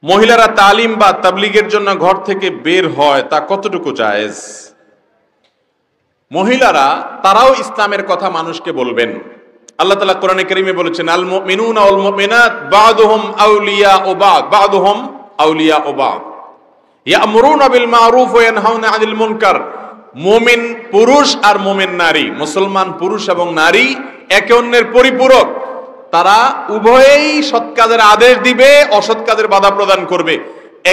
মহিলারা তালিম বা তাবলীগের জন্য ঘর থেকে বের হয় তা কতটুকু জায়েজ? মহিলারা তারাও ইসলামের কথা মানুষকে বলবেন। আল্লাহ তাআলা কোরআনে কারীমে বলেছেন, আল মুমিনুনা ওয়াল মুমিনাত বা'দুহুম আউলিয়াউ বা'দ বা'দুহুম আউলিয়াউ বা'দ ইয়া'মুরুনা বিল মা'রুফ ওয়া ইয়ানহাউনা আনিল মুনকার। মুমিন পুরুষ আর মুমিন নারী, মুসলমান পুরুষ এবং নারী একে অন্যের পরিপূরক। তারা উভয়েই সৎ কাজের আদেশ দিবে, অসৎ কাজের বাধা প্রদান করবে।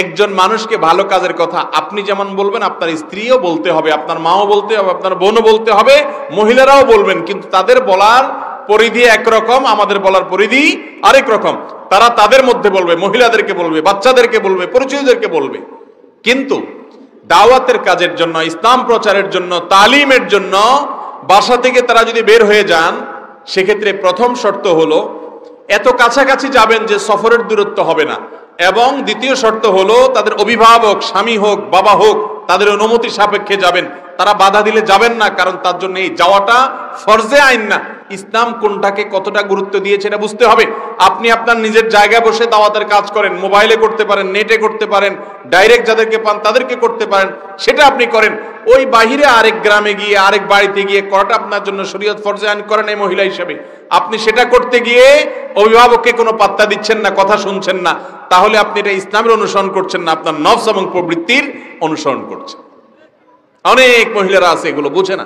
একজন মানুষকে ভালো কাজের কথা আপনি যেমন বলবেন, আপনার স্ত্রীও বলতে হবে, আপনার মাও বলতে হবে, আপনার বোনও বলতে হবে, মহিলারাও বলবেন। কিন্তু তাদের বলার পরিধি একরকম, আমাদের বলার পরিধি আরেক রকম। তারা তাদের মধ্যে বলবে, মহিলাদেরকে বলবে, বাচ্চাদেরকে বলবে, পরিচয়দেরকে বলবে। কিন্তু দাওয়াতের কাজের জন্য, ইসলাম প্রচারের জন্য, তালিমের জন্য বাসা থেকে তারা যদি বের হয়ে যান, সেক্ষেত্রে প্রথম শর্ত হলো এত কাছাকাছি যাবেন যে সফরের দূরত্ব হবে না, এবং দ্বিতীয় শর্ত হলো তাদের অভিভাবক, স্বামী হোক বাবা হোক, তাদের অনুমতি সাপেক্ষে যাবেন। তারা বাধা দিলে যাবেন না, কারণ তার জন্য এই যাওয়াটা ফরজে আইন না। ইসলাম কোনটাকে কতটা গুরুত্ব দিয়েছে এটা বুঝতে হবে। আপনি আপনার নিজের জায়গায় বসে দাওয়াতের কাজ করেন, মোবাইলে করতে পারেন, নেটে করতে পারেন, ডাইরেক্ট যাদেরকে পান তাদেরকে করতে পারেন, সেটা আপনি করেন। ওই বাহিরে আরেক গ্রামে গিয়ে, আরেক বাড়িতে গিয়ে করাটা আপনার জন্য শরীয়ত ফরজে আইন করেন এই মহিলা হিসেবে। আপনি সেটা করতে গিয়ে অভিভাবককে কোনো পাত্তা দিচ্ছেন না, কথা শুনছেন না, তাহলে আপনি এটা ইসলামের অনুসরণ করছেন না, আপনার নফস এবং প্রবৃত্তির অনুসরণ করছেন। অনেক মহিলারা আছে এগুলো বুঝে না।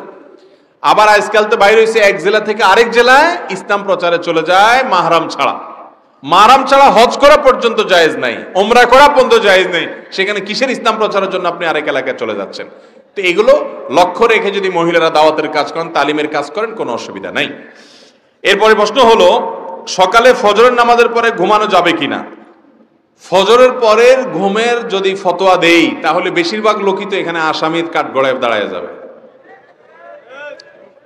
আবার আজকাল তো বাইরে হয়েছে এক জেলা থেকে আরেক জেলায় ইসলাম প্রচারে চলে যায় মাহরাম ছাড়া। মাহরাম ছাড়া হজ করা পর্যন্ত জায়েজ নাই, ওমরা করা পর্যন্ত জায়েজ নাই, সেখানে কিসের ইসলাম প্রচারের জন্য আপনি আরেক এলাকায় চলে যাচ্ছেন? তো এগুলো লক্ষ্য রেখে যদি মহিলারা দাওয়াতের কাজ করেন, তালিমের কাজ করেন, কোনো অসুবিধা নাই। এরপরে প্রশ্ন হলো, সকালে ফজরের নামাজের পরে ঘুমানো যাবে কিনা? ফজরের পরের ঘুমের যদি ফতোয়া দেই, তাহলে বেশিরভাগ লোকই তো এখানে আসামির কাঠগড়ায় দাঁড়ায় যাবে।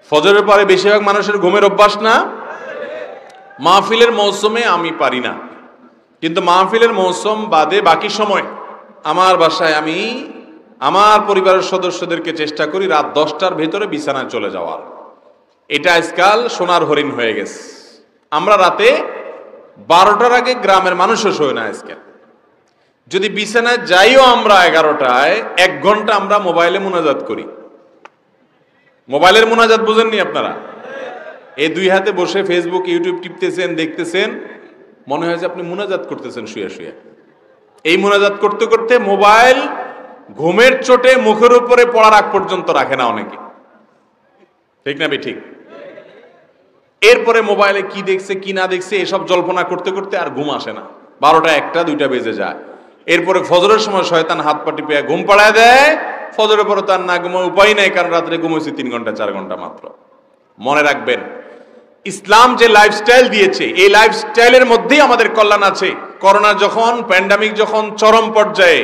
ফজরের পরে বেশিরভাগ মানুষের ঘুমের অভ্যাস না। মাহফিলের মৌসুমে আমি পারি না, কিন্তু মাহফিলের মৌসুম বাদে বাকি সময় আমার বাসায় আমি আমার পরিবারের সদস্যদেরকে চেষ্টা করি রাত 10টার ভেতরে বিছানায় চলে যাওয়ার। এটা আজকাল সোনার হরিণ হয়ে গেছে। আমরা রাতে 12টার আগে গ্রামের মানুষও শোয় না আজকাল। যদি বিছানায় যাইও আমরা 11টায়, 1 ঘন্টা আমরা মোবাইলে মুনাজাত করি। মোবাইলের মুনাজাত বুঝেননি আপনারা? এই দুই হাতে বসে ফেসবুক ইউটিউব টিপতেছেন, দেখতেছেন, মনে হয় যে আপনি মুনাজাত করতেছেন শুয়ে শুয়ে। এই মুনাজাত করতে করতে মোবাইল ঘুমের চোটে মুখের উপরে পড়ার আগ পর্যন্ত রাখে না অনেকে, ঠিক না ঠিক? এরপরে মোবাইলে কি দেখছে কি না দেখছে এসব জল্পনা করতে করতে আর ঘুম আসে না। 12টা 1টা 2টা বেজে যায়। এরপরে ফজরের সময় শয়তান হাত পা টিপে ঘুম পাড়ায় দেয়। ফজরের পরে তার না ঘুমায় উপায় নাই, কারণ রাত্রে ঘুমাইছে 3 ঘন্টা 4 ঘন্টা মাত্র। মনে রাখবেন, ইসলাম যে লাইফস্টাইল দিয়েছে, এই লাইফস্টাইলের মধ্যেই আমাদের কল্যাণ আছে। করোনা যখন, প্যান্ডামিক যখন চরম পর্যায়ে,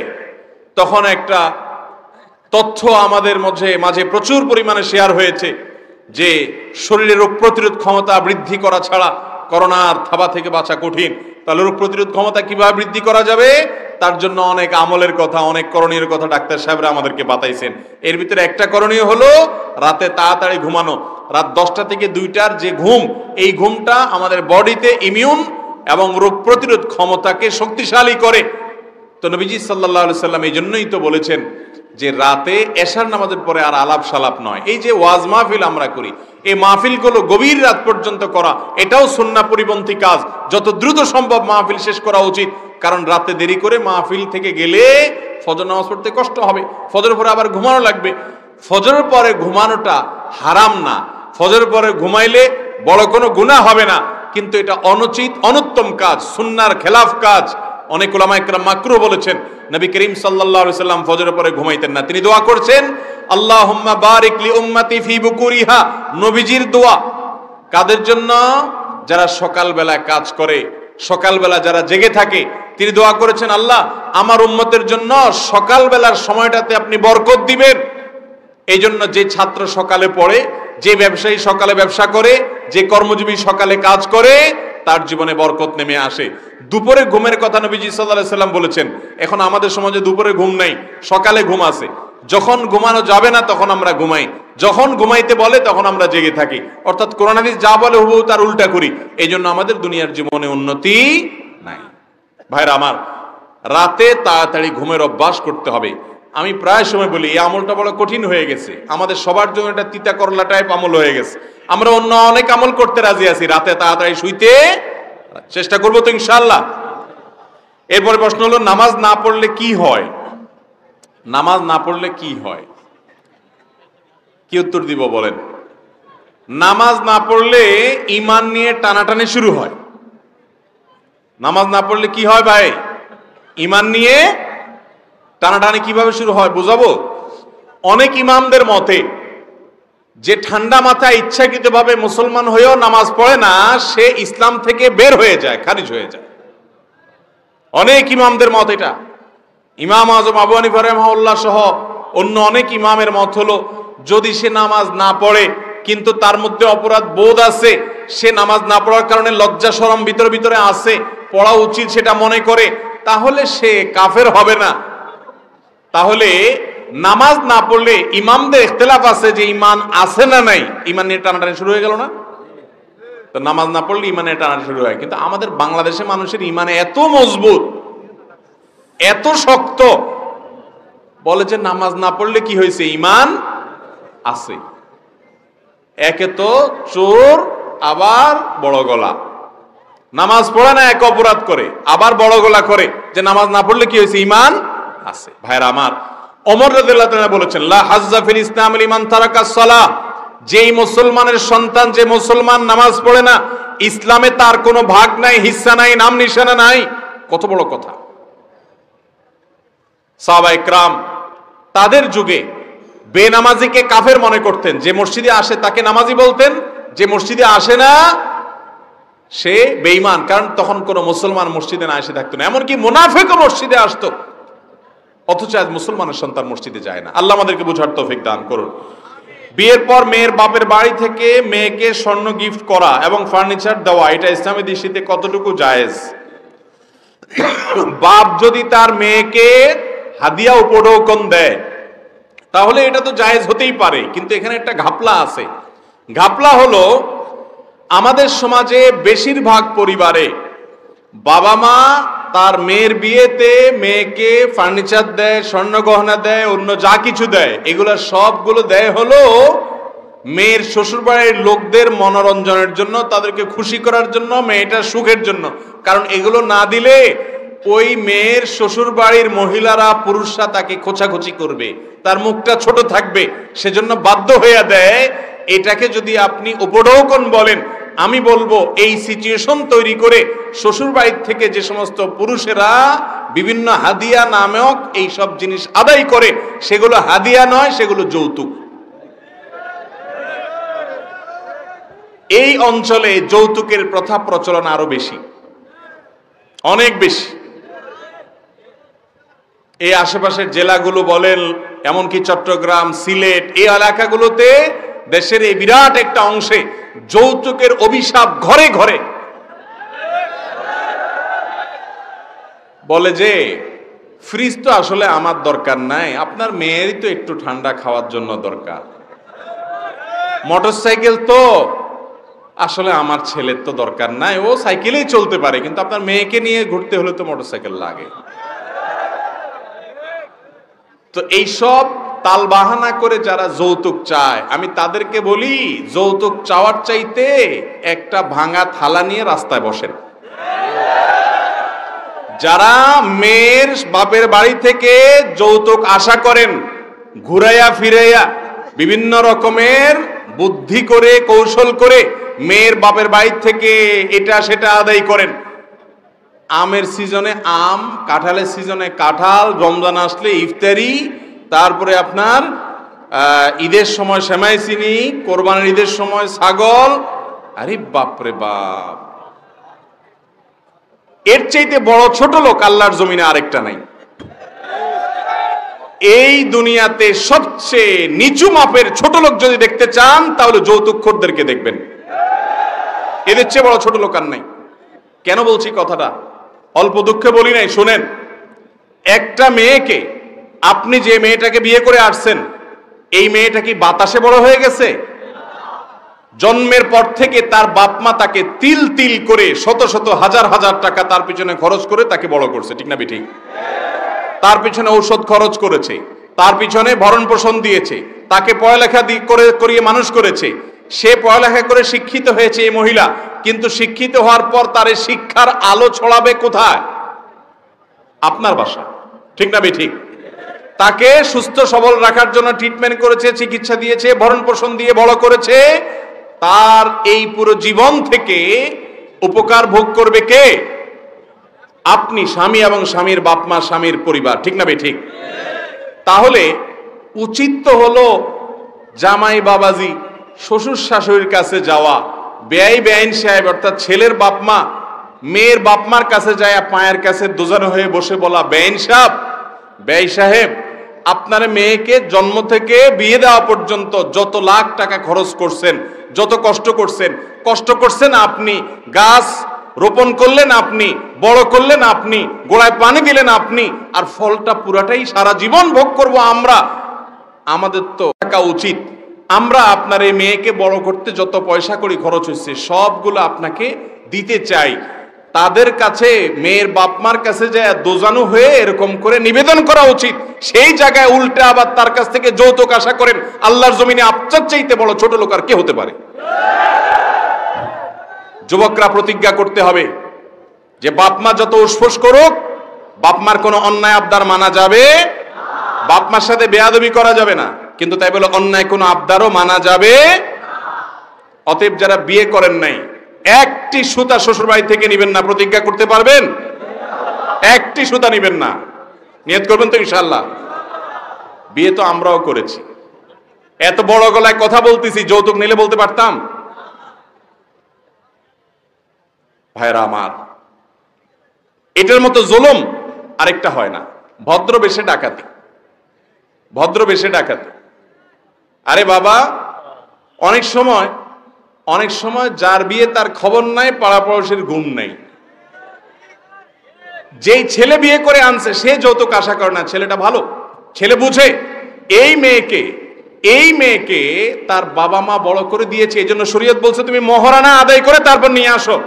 তখন একটা তথ্য আমাদের মাঝে প্রচুর পরিমাণে শেয়ার হয়েছে যে শরীরের রোগ প্রতিরোধ ক্ষমতা বৃদ্ধি করা ছাড়া করোনার থাবা থেকে বাঁচা কঠিন। তাহলে রোগ প্রতিরোধ ক্ষমতা কিভাবে বৃদ্ধি করা যাবে, তার জন্য অনেক আমলের কথা, অনেক করণীয় কথা ডাক্তার সাহেবরা আমাদেরকে বাতাইছেন। এর ভিতরে একটা করণীয় হলো রাতে তাড়াতাড়ি ঘুমানো। রাত 10টা থেকে 2টার যে ঘুম, এই ঘুমটা আমাদের বডিতে ইমিউন এবং রোগ প্রতিরোধ ক্ষমতাকে শক্তিশালী করে। তো নবীজি সাল্লাল্লাহু আলাইহি সাল্লাম এই জন্যই তো বলেছেন যে রাতে এশার নামাজের পরে আর আলাপ সালাপ নয়। এই যে ওয়াজ মাহফিল আমরা করি, এই মাহফিলগুলো গভীর রাত পর্যন্ত করা, এটাও সুন্নাহ পরিপন্থী কাজ। যত দ্রুত সম্ভব মাহফিল শেষ করা উচিত, কারণ রাতে দেরি করে মাহফিল থেকে গেলে ফজর নামাজ পড়তে কষ্ট হবে, ফজরের পরে আবার ঘুমানো লাগবে। ফজরের পরে ঘুমানোটা হারাম না, ফজরের পরে ঘুমাইলে বড় কোনো গুনাহ হবে না, কিন্তু এটা অনুচিত, অনুত্তম কাজ, সুন্নাহর খেলাফ কাজ। অনেক উলামা ইকরাম মাকরুহ বলেছেন। নবী করিম সাল্লাল্লাহু আলাইহি সাল্লাম ফজরের পরে ঘুমাইতেন না। তিনি দোয়া করছেন, আল্লাহুম্মা বারিক লি উম্মতি ফি বুকুরিহা। নবীজির দোয়া কাদের জন্য? যারা সকালবেলা কাজ করে, সকালবেলা যারা জেগে থাকে। তিনি দোয়া করেছেন, আল্লাহ আমার উম্মতের জন্য সকালবেলার সময়টাতে আপনি বরকত দিবেন। এই জন্য যে ছাত্র সকালে পড়ে, যে ব্যবসায়ী সকালে ব্যবসা করে, যে কর্মজীবী সকালে কাজ করে, তার জীবনে বরকত নেমে আসে। দুপুরে ঘুমের কথা নবীজি সাল্লাল্লাহু আলাইহি সাল্লাম বলেছেন। এখন আমাদের সমাজে দুপুরে ঘুম নাই, সকালে ঘুম আছে। যখন ঘুমানো যাবে না তখন আমরা ঘুমাই, যখন ঘুমাইতে বলে তখন আমরা জেগে থাকি। অর্থাৎ কোরআন হাদিস যা বলে হুবহু তার উল্টা করি। এই জন্য আমাদের দুনিয়ার জীবনে উন্নতি নাই। ভাইরা আমার, রাতে তাড়াতাড়ি ঘুমের অভ্যাস করতে হবে। আমি প্রায় সময় বলি এই আমলটা বড় কঠিন হয়ে গেছে, আমাদের সবার জন্য এটা তিতা করলা টাইপ আমল হয়ে গেছে। আমরা অন্য অনেক আমল করতে রাজি আছি, রাতে তাড়াতাড়ি শুইতে চেষ্টা করবো তো ইনশাআল্লাহ। এরপরে প্রশ্ন হলো নামাজ না পড়লে কি হয়? নামাজ না পড়লে কি হয়, কি উত্তর দিব বলেন? নামাজ না পড়লে ঈমান নিয়ে টানাটানি শুরু হয়। নামাজ না পড়লে কি হয় ভাই? ঈমান নিয়ে টানাটানি কিভাবে শুরু হয় বুঝাবো। অনেক ইমামদের মতে যে ঠান্ডা মাথায় ইচ্ছাকৃতভাবে মুসলমান হয়েও নামাজ পড়ে না, সে ইসলাম থেকে বের হয়ে যায়, খারিজ হয়ে যায়। অনেক ইমামদের মত এটা। ইমাম আজম আবু হানিফা রাহিমাহুল্লাহ সহ অন্য অনেক ইমামের মত হলো যদি সে নামাজ না পড়ে কিন্তু তার মধ্যে অপরাধ বোধ আছে, সে নামাজ না পড়ার কারণে লজ্জা শরম ভিতরে ভিতরে আছে, পড়া উচিত সেটা মনে করে, তাহলে সে কাফের হবে না। তাহলে নামাজ না পড়লে ইমামদের ইখতিলাফ আছে যে ঈমান আছে না নাই, ঈমান নিয়ে টানাটানি শুরু হয়ে গেল না? তো নামাজ না পড়লে ঈমান নিয়ে টানাটানি শুরু হয়। কিন্তু আমাদের বাংলাদেশের মানুষের ঈমান এত মজবুত, এত শক্ত, বলে যে নামাজ না পড়লে কি হয়েছে, ঈমান আছে। একে তো চোর, আবার বড় গলা, নামাজ পড়ে না এক অপরাধ করে, আবার বড় গলা করে যে নামাজ না পড়লে কি হয়েছে, ঈমান আছে। ভাইরা আমার, ওমর রাদিয়াল্লাহু তাআলা বলেছেন লা হাজ্জা ফিল ইসলাম লিমান তারাকাস সালাহ, যেই মুসলমানের সন্তান, যে মুসলমান নামাজ পড়ে না, ইসলামে তার কোনো ভাগ নাই, হিস্সা নাই, নাম নিশানা নাই। কত বড় কথা। সাহাবায়ে কেরাম তাদের যুগে বেনামাজিকে কাফের মনে করতেন, যে মসজিদে আসে তাকে নামাজি বলতেন, যে মসজিদে আসে না সে বেঈমান, কারণ তখন কোনো মুসলমান মসজিদে না এসে থাকতো না। এমনকি মুনাফিকও মসজিদে আসতো, অথচ আজ মুসলমানের সন্তান মসজিদে যায় না। আল্লাহ আমাদেরকে বুঝার তৌফিক দান করুন। বিয়ের পর মেয়ের বাপের বাড়ি থেকে মেয়েকে স্বর্ণ গিফট করা এবং ফার্নিচার দেওয়া, এটা ইসলামী দৃষ্টিতে কতটুকু জায়েজ? বাপ যদি তার মেয়েকে হাদিয়া উপঢৌকন দেয় তাহলে এটা তো জায়েজ হতেই পারে, কিন্তু এখানে একটা ঘাপলা আছে। ঘাপলা হলো আমাদের সমাজে বেশিরভাগ পরিবারে বাবা মা তার মেয়ের বিয়েতে মেয়েকে ফার্নিচার দেয়, স্বর্ণ গহনা দেয়, অন্য যা কিছু দেয়, এগুলো সবগুলো দেয় হলো মেয়ের শ্বশুরবাড়ির লোকদের মনোরঞ্জনের জন্য, তাদেরকে খুশি করার জন্য, মেয়েটার সুখের জন্য। কারণ এগুলো না দিলে ওই মেয়ের শ্বশুরবাড়ির মহিলারা, পুরুষরা তাকে খোঁচাখুচি করবে, তার মুখটা ছোট থাকবে, সেজন্য বাধ্য হয়ে দেয়। এটাকে যদি আপনি উপঢৌকন বলেন, আমি বলবো এই সিচুয়েশন তৈরি করে শ্বশুর বাড়ির থেকে যে সমস্ত পুরুষেরা বিভিন্ন হাদিয়া নামক এই সব জিনিস আদায় করে, সেগুলো হাদিয়া নয়, সেগুলো যৌতুক। এই অঞ্চলে যৌতুকের প্রথা প্রচলন আরো বেশি, অনেক বেশি। এই আশেপাশের জেলাগুলো বলেন, এমনকি চট্টগ্রাম, সিলেট, এই এলাকাগুলোতে দেশের এই বিরাট একটা অংশে যৌতুকের অভিশাপ ঘরে ঘরে। বলে যে ফ্রিজ তো আসলে আমার দরকার নাই, আপনার মেয়েরই তো একটু ঠান্ডা খাওয়ার জন্য দরকার। মোটরসাইকেল তো আসলে আমার ছেলের তো দরকার নাই, ও সাইকেলেই চলতে পারে, কিন্তু আপনার মেয়েকে নিয়ে ঘুরতে হলে তো মোটরসাইকেল লাগে। তো এইসব তালবাহানা করে যারা যৌতুক চায়, আমি তাদেরকে বলি যৌতুক চাওয়ার চাইতে একটা ভাঙা থালা নিয়ে রাস্তায় বসেন। যারা মেয়ের বাপের বাড়ি থেকে যৌতুক আশা করেন, ঘুরাইয়া ফিরাইয়া বিভিন্ন রকমের বুদ্ধি করে, কৌশল করে মেয়ের বাপের বাড়ি থেকে এটা সেটা আদায় করেন। আমের সিজনে আম, কাঁঠালের সিজনে কাঁঠাল, রমজান আসলে ইফতারি, তারপরে আপনার ঈদের সময় সেমাই চিনি, কোরবানির ঈদের সময় ছাগল। আরে বাপরে বাপ, এর চাইতে বড় ছোট লোক আল্লাহর জমিনে আরেকটা নাই। এই দুনিয়াতে সবচেয়ে নিচু মাপের ছোট লোক যদি দেখতে চান তাহলে যৌতুকখোরদেরকে দেখবেন, এদের চেয়ে বড় ছোট লোক আর নাই। কেন বলছি কথাটা? অল্প দুঃখে বলি নাই, শুনেন। একটা মেয়েকে, আপনি যে মেয়েটাকে বিয়ে করে আসছেন, এই মেয়েটা কি বাতাসে বড় হয়ে গেছে? জন্মের পর থেকে তার বাপ মা তাকে তিল তিল করে শত শত হাজার হাজার টাকা তার পিছনে খরচ করে তাকে বড় করছে, ঠিক না বেঠিক? তার পিছনে ঔষধ খরচ করেছে, তার পিছনে ভরণ পোষণ দিয়েছে, তাকে পড়ালেখা করিয়ে মানুষ করেছে। সে পড়ালেখা করে শিক্ষিত হয়েছে এই মহিলা, কিন্তু শিক্ষিত হওয়ার পর তার এই শিক্ষার আলো ছড়াবে কোথায়? আপনার বাসা, ঠিক না বেঠিক? তাকে সুস্থ সবল রাখার জন্য ট্রিটমেন্ট করেছে, চিকিৎসা দিয়েছে, ভরণ পোষণ দিয়ে বড় করেছে। তার এই পুরো জীবন থেকে উপকার ভোগ করবে কে? আপনি, স্বামী এবং স্বামীর বাপ মা, স্বামীর পরিবার, ঠিক না বেঠিক? তাহলে উচিত তো হলো জামাই বাবাজি, শ্বশুর শাশুড়ির কাছে যাওয়া, বেআইন সাহেব অর্থাৎ ছেলের বাপ মা মেয়ের বাপ মার কাছে যায় পায়ের কাছে দোজানো হয়ে বসে বলা, বেআইন সাহেব আপনার মেয়েকে জন্ম থেকে বিয়ে দেওয়া পর্যন্ত যত লাখ টাকা খরচ করছেন, যত কষ্ট করছেন আপনি, গাছ রোপণ করলেন আপনি, বড় করলেন আপনি, গোড়ায় পানি দিলেন আপনি, আর ফলটা পুরাটাই সারা জীবন ভোগ করব আমরা। আমাদের তো টাকা উচিত, আমরা আপনার এই মেয়েকে বড় করতে যত পয়সা করি খরচ হচ্ছে সবগুলো আপনাকে দিতে চাই। তাদের কাছে, মেয়ের বাপমার কাছে যায় দোজানো হয়ে এরকম করে নিবেদন করা উচিত। সেই জায়গায় উল্টে আবার তার কাছ থেকে যৌতুক আশা করেন, আল্লাহর জমিনে আপনার চাইতে বড় ছোট লোক আর কে হতে পারে? যুবকরা প্রতিজ্ঞা করতে হবে যে বাপমা যত উসফুস করুক, বাপমার কোনো অন্যায় আবদার মানা যাবে, বাপমার সাথে বেয়াদবি করা যাবে না, কিন্তু তাই বলে অন্যায় কোনো আবদারও মানা যাবে। অতএব যারা বিয়ে করেন নাই, একটি সুতা শ্বশুর বাড়ি থেকে নিবেন না, প্রতিজ্ঞা করতে পারবেন? একটি সুতা নিবেন না, নিয়ত করবেন তো ইনশাআল্লাহ? বিয়ে তো আমরাও করেছি, এত বড় গলায় কথা বলতেছি, যৌতুক নিলে বলতে পারতাম? ভাইরা আমার, এটার মতো জুলুম আরেকটা হয় না, ভদ্রবেশে ডাকাতি। আরে বাবা, অনেক সময় যার বিয়ে তার খবর নাই, পাড়া পড়োশির ঘুম নাই। যেই ছেলে বিয়ে করে আনছে সে যৌতুক আশা করে না, ছেলেটা ভালো, ছেলে বুঝে এই মেয়েকে তার বাবা মা বড় করে দিয়েছে, এই জন্য শরীয়ত বলছে তুমি মহারানা আদায় করে তারপর নিয়ে আসো।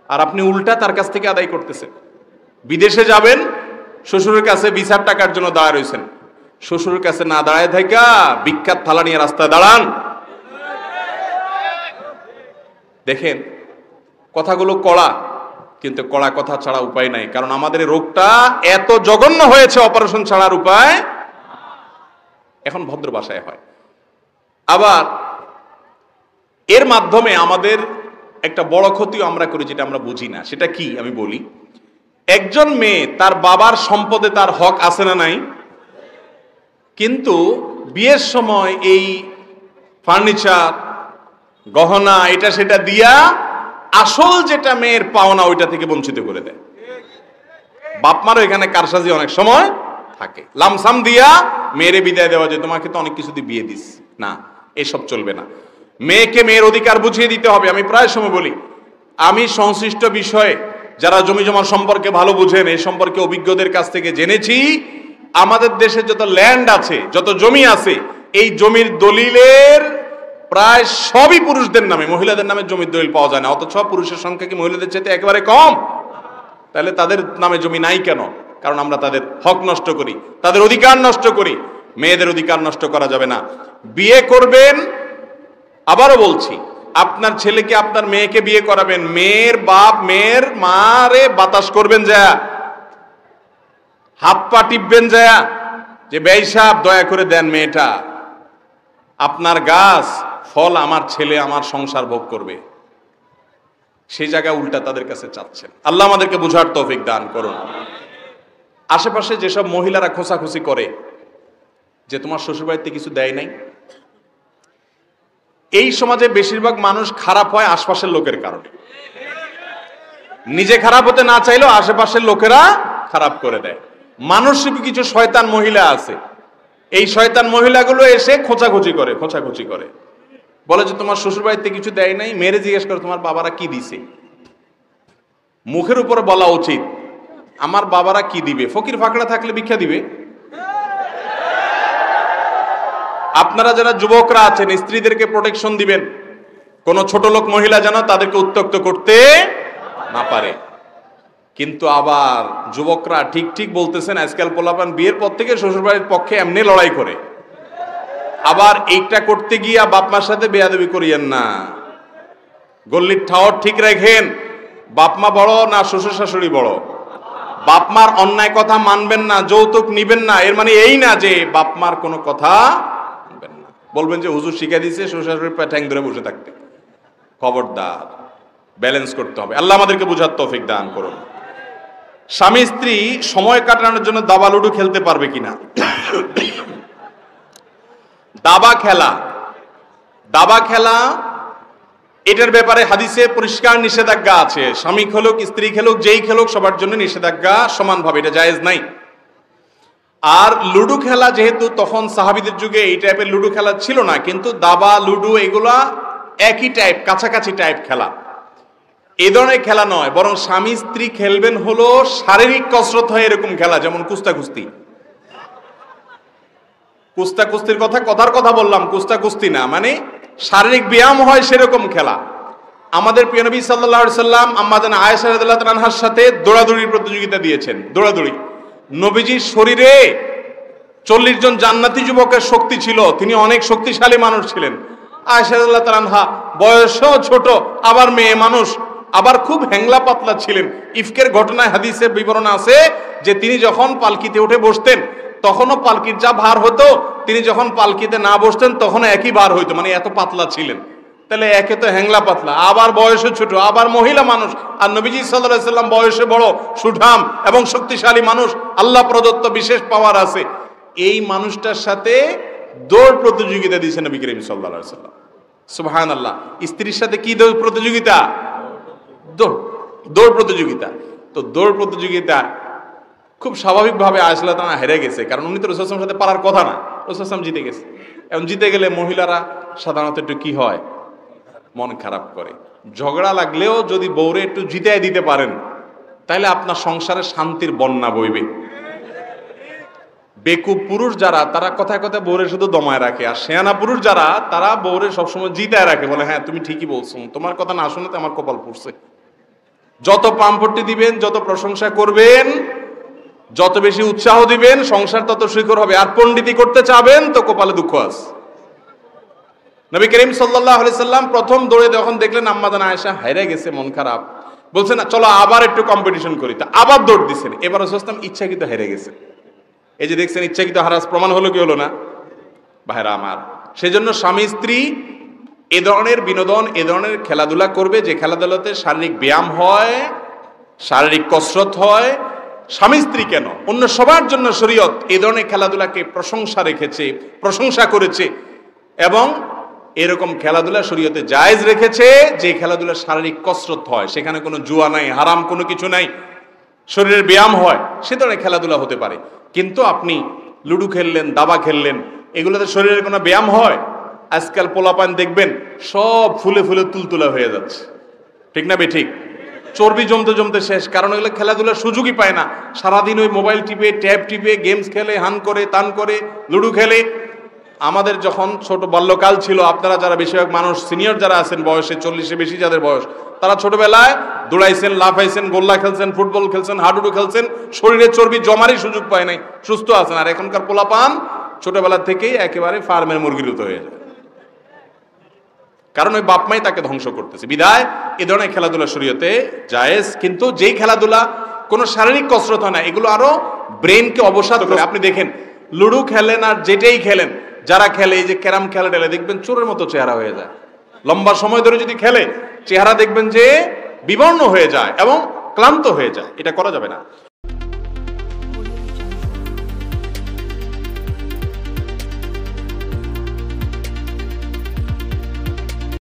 আর আপনি উল্টা তার কাছ থেকে আদায় করতেছেন। বিদেশে যাবেন, শ্বশুরের কাছে ভিসার টাকার জন্য দাঁড়ায় রয়েছেন, শ্বশুরের কাছে না দাঁড়ায় থাকা বিখ্যাত থালা নিয়ে রাস্তায় দাঁড়ান। দেখেন কথাগুলো কড়া, কিন্তু কড়া কথা ছাড়া উপায় নাই, কারণ আমাদের রোগটা এত জঘন্য হয়েছে, অপারেশন ছাড়ার উপায় এখন ভদ্র ভাষায় হয়। আবার এর মাধ্যমে আমাদের একটা বড় ক্ষতিও আমরা করি, যেটা আমরা বুঝি না। সেটা কি আমি বলি। একজন মেয়ে, তার বাবার সম্পদে তার হক আছে না নাই? কিন্তু বিয়ের সময় এই ফার্নিচার, গহনা, এটা সেটা দিয়া আসল যেটা মেয়ের পাওনা ওইটা থেকে বঞ্চিত করে দেয়। বাপমারও এখানে কারসাজি অনেক সময় থাকে। লামসাম দিয়া মেয়েরে বিদায় দেওয়া যায়, তোমাকে তো অনেক কিছু দিয়ে বিয়ে দিস না, এসব চলবে না। মেয়েকে মেয়ের অধিকার বুঝিয়ে দিতে হবে। আমি প্রায় সময় বলি, আমি সংশ্লিষ্ট বিষয়ে যারা জমি জমা সম্পর্কে ভালো বুঝেন, এই সম্পর্কে অভিজ্ঞদের কাছ থেকে জেনেছি, আমাদের দেশে যত ল্যান্ড আছে, যত জমি আছে, এই জমির দলিলের প্রায় সবই পুরুষদের নামে, মহিলাদের নামে জমির দলিল পাওয়া যায় না। অথচ পুরুষের সংখ্যা কি মহিলাদের চাইতে একেবারে কম? তাহলে তাদের নামে জমি নাই কেন? কারণ আমরা তাদের হক নষ্ট করি, তাদের অধিকার নষ্ট করি। মেয়েদের অধিকার নষ্ট করা যাবে না। বিয়ে করবেন, আবারও বলছি, আপনার ছেলেকে আপনার মেয়েকে বিয়ে করাবেন, মেয়ের বাপ মেয়ের মারে বাতাস করবেন যা, হাত পা টিপবেন যা, যে বেই সাহেব দয়া করে দেন, মেয়েটা আপনার গাছ, ফল আমার ছেলে আমার সংসার ভোগ করবে। সেই জায়গায় উল্টা তাদের কাছে চাচ্ছেন। আল্লাহ আমাদেরকে বুঝার তৌফিক দান করুন। আশেপাশে যেসব মহিলারা খোঁচাখুচি করে যে তোমার শ্বশুরবাড়িতে কিছু দেয় নাই, এই সমাজে বেশিরভাগ মানুষ খারাপ হয় আশপাশের লোকের কারণে। নিজে খারাপ হতে না চাইলেও আশেপাশের লোকেরা খারাপ করে দেয়। মানুষের কিছু শয়তান মহিলা আছে, এই শয়তান মহিলাগুলো এসে খোঁচাখুচি করে বলে যে তোমার শ্বশুরবাড়িতে কিছু দেয় নাই। মেরে জিজ্ঞেস করে তোমার বাবারা কি দিছে। মুখের উপরে বলা উচিত আমার বাবারা কি দিবে, ফকির ফাকড়া থাকলে ভিক্ষা দিবে। আপনারা যারা যুবকরা আছেন, স্ত্রীদেরকে প্রোটেকশন দিবেন, কোন ছোট লোক মহিলা যেন তাদেরকে উত্ত্যক্ত করতে না পারে। কিন্তু আবার যুবকরা ঠিক ঠিক বলতেছেন, আজকাল পোলাপান বিয়ের পর থেকে শ্বশুরবাড়ির পক্ষে এমনি লড়াই করে। আবার এইটা করতে গিয়া বাপমার সাথে বেয়াদবি করিয়েন না, গল্লির ঠাওর ঠিক রাখেন। বাপমা বড় না শ্বশুর শাশুড়ি বড়? বাপমার অন্যায় কথা মানবেন না, যৌতুক নিবেন না, এর মানে এই না যে বাপমার কোনো কথা মানবেন না। বলবেন যে হুজুর শিখা দিয়েছে শ্বশুর শাশুড়ির ঠ্যাং ধরে বসে থাকতে। খবরদার, ব্যালেন্স করতে হবে। আল্লাহ আমাদেরকে বুঝার তৌফিক দান করুন। স্বামী স্ত্রী সময় কাটানোর জন্য দাবা লুডু খেলতে পারবে কিনা? দাবা খেলা এটার ব্যাপারে হাদিসে পরিষ্কার নিষেধাজ্ঞা আছে। স্বামী খেলুক স্ত্রী খেলুক যেই খেলুক সবার জন্য নিষেধাজ্ঞা সমানভাবে, এটা জায়েজ নাই। আর লুডু খেলা যেহেতু তখন সাহাবীদের যুগে এই টাইপের লুডু খেলা ছিল না, কিন্তু দাবা লুডু এগুলা একই টাইপ, কাছাকাছি টাইপ খেলা। এই ধরনের খেলা নয়, বরং স্বামী স্ত্রী খেলবেন হলো শারীরিক কসরত হয় এরকম খেলা, যেমন কুস্তি। কুস্তির কথার কথা বললাম, কুস্তি না, মানে শারীরিক ব্যায়াম হয় সেরকম খেলা। আমাদের প্রিয় নবী সাল্লাল্লাহু আলাইহি সাল্লাম আম্মা জান আয়েশা রাদিয়াল্লাহু তাআলার সাথে দৌড়াদৌড়ির প্রতিযোগিতা দিয়েছেন। নবীজির শরীরে 40 জন জান্নাতি যুবকের শক্তি ছিল, তিনি অনেক শক্তিশালী মানুষ ছিলেন। আয়েশা রাদিয়াল্লাহু তাআলা বয়সও ছোট, আবার মেয়ে মানুষ, আবার খুব হ্যাংলা পাতলা ছিলেন। ইফকের ঘটনায় হাদিসে বিবরণ আছে যে তিনি যখন পালকিতে উঠে বসতেন তখনও পালকির যা ভার হতো, তিনি যখন পালকিতে না বসতেন তখনও একই ভার হইতো, মানে এত পাতলা ছিলেন। তাহলে একে তো হ্যাংলা পাতলা, আবার বয়সে ছোট, আবার মহিলা মানুষ, আর নবীজি সাল্লাল্লাহু আলাইহি সাল্লাম বয়সে বড়, সুঠাম এবং শক্তিশালী মানুষ, আল্লাহ প্রদত্ত বিশেষ পাওয়ার আছে। এই মানুষটার সাথে দৌড় প্রতিযোগিতা দিয়েছেন নবী করিম সাল্লাল্লাহু আলাইহি সাল্লাম। সুবহানাল্লাহ। স্ত্রীর সাথে কি দৌড় প্রতিযোগিতা? দৌড় প্রতিযোগিতা। তো দৌড় প্রতিযোগিতা খুব স্বাভাবিকভাবে আয়েশা রাদিয়াল্লাহু তাআলা হেরে গেছে, কারণ উনি তো রাসূল সাল্লাল্লাহু আলাইহি ওয়াসাল্লামের সাথে পারার কথা না। রাসূল সাল্লাল্লাহু আলাইহি ওয়াসাল্লাম জিতে গেছে। এখন জিতে গেলে মহিলারা সাধারণত একটু কি হয়, মন খারাপ করে। ঝগড়া লাগলেও যদি বউরে একটু জিতায় দিতে পারেন তাহলে আপনার সংসারে শান্তির বন্যা বইবে। বেকুব পুরুষ যারা, তারা কথায় কথায় বউরে শুধু দমায় রাখে, আর শেয়ানা পুরুষ যারা, তারা বউরে সবসময় জিতায় রাখে, বলে হ্যাঁ তুমি ঠিকই বলছো, তোমার কথা না শুনতে আমার কপাল পড়ছে। যত পাম্পটি দিবেন, যত প্রশংসা করবেন, যত বেশি উৎসাহ দিবেন, সংসার তত সুখকর হবে। আর পণ্ডিতি করতে চাবেন তো কপালে দুঃখ আছে। নবী করিম সাল্লাল্লাহু আলাইহি সাল্লাম প্রথম দৌড়ে যখন দেখলেন আম্মা জান আয়েশা হেরে গেছে, মন খারাপ, বলছেন না চলো আবার একটু কম্পিটিশন করি। তা আবার দৌড় দিচ্ছেন। এবার রাসূল সাল্লাল্লাহু আলাইহি ওয়াসাল্লাম ইচ্ছাকৃত হেরে গেছে। এই যে দেখছেন ইচ্ছাকৃত হারাস প্রমাণ হলো কি হলো না ভাইরা আমার? সেজন্য স্বামী স্ত্রী এ ধরনের বিনোদন, এ ধরনের খেলাধুলা করবে যে খেলাধুলাতে শারীরিক ব্যায়াম হয়, শারীরিক কসরত হয়। স্বামী স্ত্রী কেন, অন্য সবার জন্য শরীয়ত এ ধরনের খেলাধুলাকে প্রশংসা করেছে, এবং এরকম খেলাধুলা শরীয়তে জায়েজ রেখেছে যে খেলাধুলা শারীরিক কসরত হয়, সেখানে কোনো জুয়া নাই, হারাম কোনো কিছু নাই, শরীরের ব্যায়াম হয়, সে ধরনের খেলাধুলা হতে পারে। কিন্তু আপনি লুডু খেললেন, দাবা খেললেন, এগুলোতে শরীরের কোনো ব্যায়াম হয়? আজকাল পোলাপান দেখবেন সব ফুলে ফুলে তুলতুলা হয়ে যাচ্ছে, ঠিক না বেঠিক? চর্বি জমতে জমতে শেষ, কারণ এগুলো খেলাধুলার সুযোগই পায় না। সারাদিন ওই মোবাইল টিপে, ট্যাব টিপে, গেমস খেলে, হান করে, তান করে, লুডু খেলে। আমাদের যখন ছোট বাল্যকাল ছিল, আপনারা যারা বেশিরভাগ মানুষ সিনিয়র যারা আছেন, বয়সে 40-এর বেশি যাদের বয়স, তারা ছোটবেলায় দৌড়াইছেন, লাফাইছেন, গোল্লা খেলছেন, ফুটবল খেলছেন, হাডুডু খেলছেন, শরীরে চর্বি জমারই সুযোগ পায় নাই, সুস্থ আছেন। আর এখনকার পোলাপান ছোটবেলা থেকেই একেবারে ফার্মের মুরগির মতো হয়ে যায়, কারণ ওই বাপমাই তাকে ধ্বংস করতেছে। বিধায় এ ধরনের খেলাধুলা শরীয়তে জায়েজ, কিন্তু যেই খেলাধুলা কোনো শারীরিক কসরত হয় না, এগুলো আরো ব্রেনকে অবসাদ করে। আপনি দেখেন লুডু খেলেন আর যেটাই খেলেন, যারা খেলে, এই যে ক্যারাম খেলা টেলে, দেখবেন চোরের মতো চেহারা হয়ে যায়। লম্বা সময় ধরে যদি খেলে, চেহারা দেখবেন যে বিবর্ণ হয়ে যায় এবং ক্লান্ত হয়ে যায়। এটা করা যাবে না।